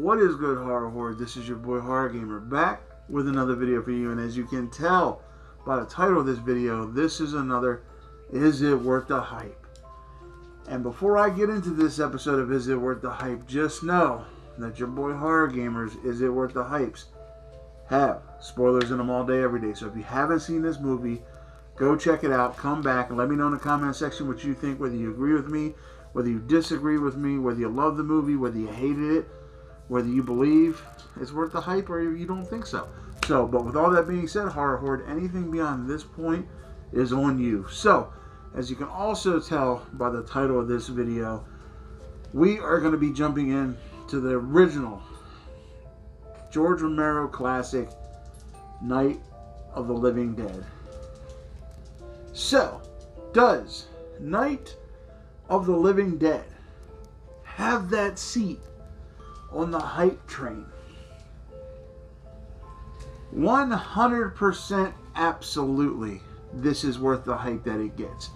What is good, Horror Horde? This is your boy Horror Gamer back with another video for you, and as you can tell by the title of this video, this is another Is It Worth the Hype? And before I get into this episode of Is It Worth the Hype, just know that your boy Horror Gamers Is It Worth the Hypes have spoilers in them all day, every day. So if you haven't seen this movie, go check it out, come back, and let me know in the comment section what you think, whether you agree with me, whether you disagree with me, whether you love the movie, whether you hated it, whether you believe it's worth the hype or you don't think so. But with all that being said, Horror Horde, anything beyond this point is on you. So, as you can also tell by the title of this video, we are going to be jumping in to the original George Romero classic, Night of the Living Dead. So, does Night of the Living Dead have that seat on the hype train? 100% absolutely, this is worth the hype that it gets.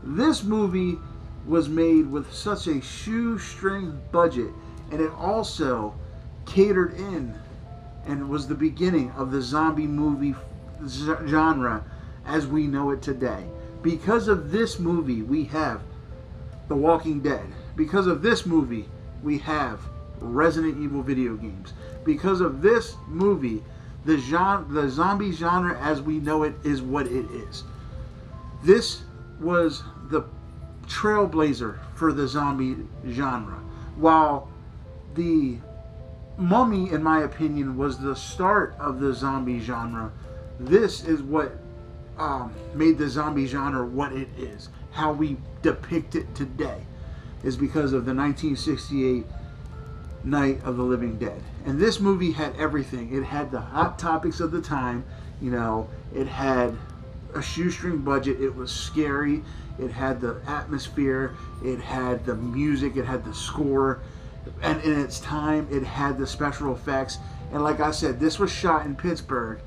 This movie was made with such a shoestring budget, and it also catered in and was the beginning of the zombie movie genre as we know it today. Because of this movie, we have The Walking Dead. Because of this movie, we have Resident Evil video games. Because of this movie, the zombie genre as we know it is what it is. This was the trailblazer for the zombie genre. While the Mummy, in my opinion, was the start of the zombie genre, this is what made the zombie genre what it is. How we depict it today is because of the 1968 Night of the Living Dead. And this movie had everything. It had the hot topics of the time. You know, it had a shoestring budget. It was scary. It had the atmosphere. It had the music. It had the score. And in its time, it had the special effects. And like I said, this was shot in Pittsburgh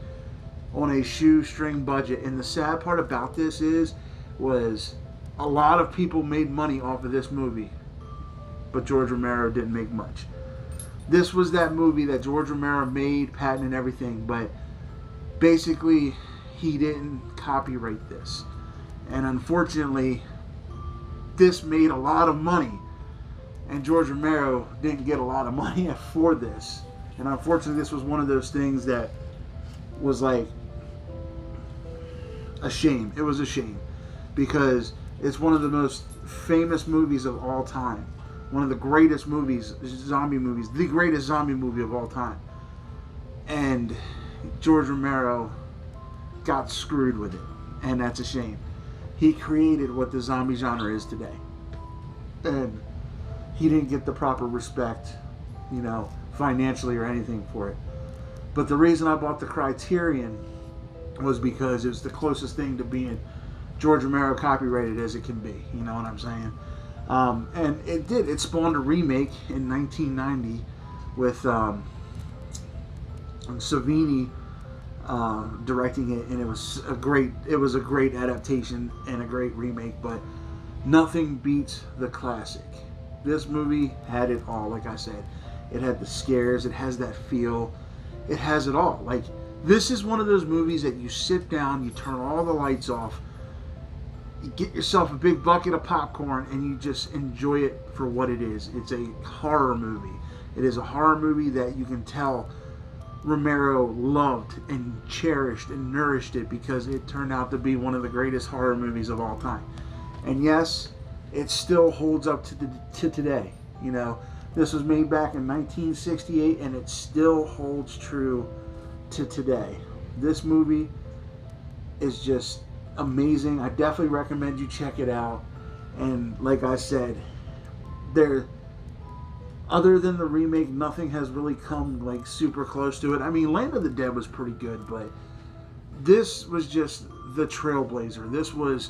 on a shoestring budget. And the sad part about this was a lot of people made money off of this movie, but George Romero didn't make much. This was that movie that George Romero made, patented everything, but basically he didn't copyright this. And unfortunately, this made a lot of money, and George Romero didn't get a lot of money for this. And unfortunately, this was one of those things that was like a shame. It was a shame, because it's one of the most famous movies of all time. One of the greatest movies, zombie movies, the greatest zombie movie of all time. And George Romero got screwed with it, and that's a shame. He created what the zombie genre is today, and he didn't get the proper respect, you know, financially or anything for it. But the reason I bought the Criterion was because it was the closest thing to being George Romero copyrighted as it can be. You know what I'm saying? And it did. It spawned a remake in 1990 with Savini directing it, and it was a great adaptation and a great remake. But nothing beats the classic. This movie had it all. Like I said, it had the scares. It has that feel. It has it all. Like, this is one of those movies that you sit down, you turn all the lights off, you get yourself a big bucket of popcorn, and you just enjoy it for what it is. It's a horror movie. It is a horror movie that you can tell Romero loved and cherished and nourished it, because it turned out to be one of the greatest horror movies of all time. And yes, it still holds up to today. You know, this was made back in 1968, and it still holds true to today. This movie is just amazing. I definitely recommend you check it out. And like I said, other than the remake, nothing has really come like super close to it. I mean, Land of the Dead was pretty good, but this was just the trailblazer. This was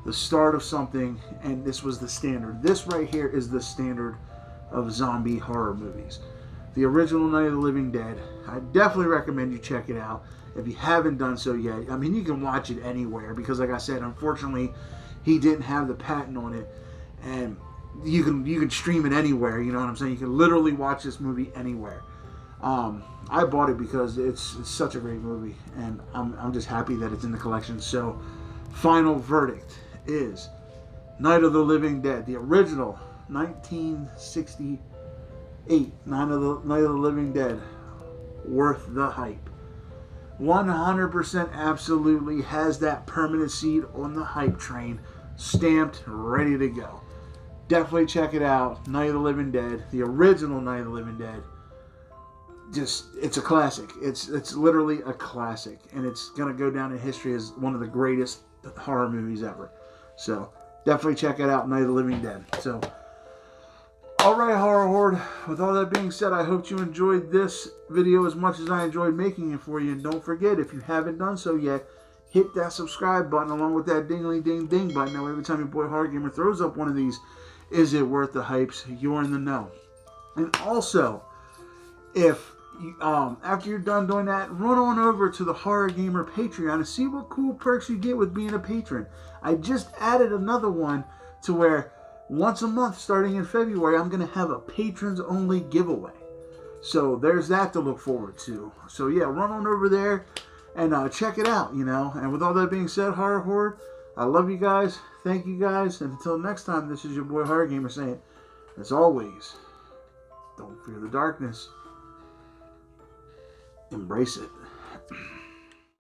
the start of something, and this was the standard. This right here is the standard of zombie horror movies. The original Night of the Living Dead. I definitely recommend you check it out if you haven't done so yet. I mean, you can watch it anywhere, because like I said, unfortunately, he didn't have the patent on it, and you can stream it anywhere. You know what I'm saying? You can literally watch this movie anywhere. I bought it because it's such a great movie, and I'm just happy that it's in the collection. So, final verdict is Night of the Living Dead, the original 1968 Night of the Living Dead, worth the hype. 100% absolutely has that permanent seat on the hype train, stamped, ready to go. Definitely check it out. Night of the Living Dead, the original Night of the Living Dead. It's a classic. It's literally a classic, and it's gonna go down in history as one of the greatest horror movies ever. So definitely check it out, Night of the Living Dead. So, all right, Horror Horde. With all that being said, I hope you enjoyed this video as much as I enjoyed making it for you. And don't forget, if you haven't done so yet, hit that subscribe button along with that ding-a-ling-ding-ding button. Now, every time your boy Horror Gamer throws up one of these, is it worth the hypes? You're in the know. And also, if after you're done doing that, run on over to the Horror Gamer Patreon and see what cool perks you get with being a patron. I just added another one to where once a month, starting in February, I'm going to have a patrons-only giveaway. So there's that to look forward to. So yeah, run on over there and check it out, you know. And with all that being said, Horror Horde, I love you guys. Thank you guys. And until next time, this is your boy Horror Gamer saying, as always, don't fear the darkness. Embrace it.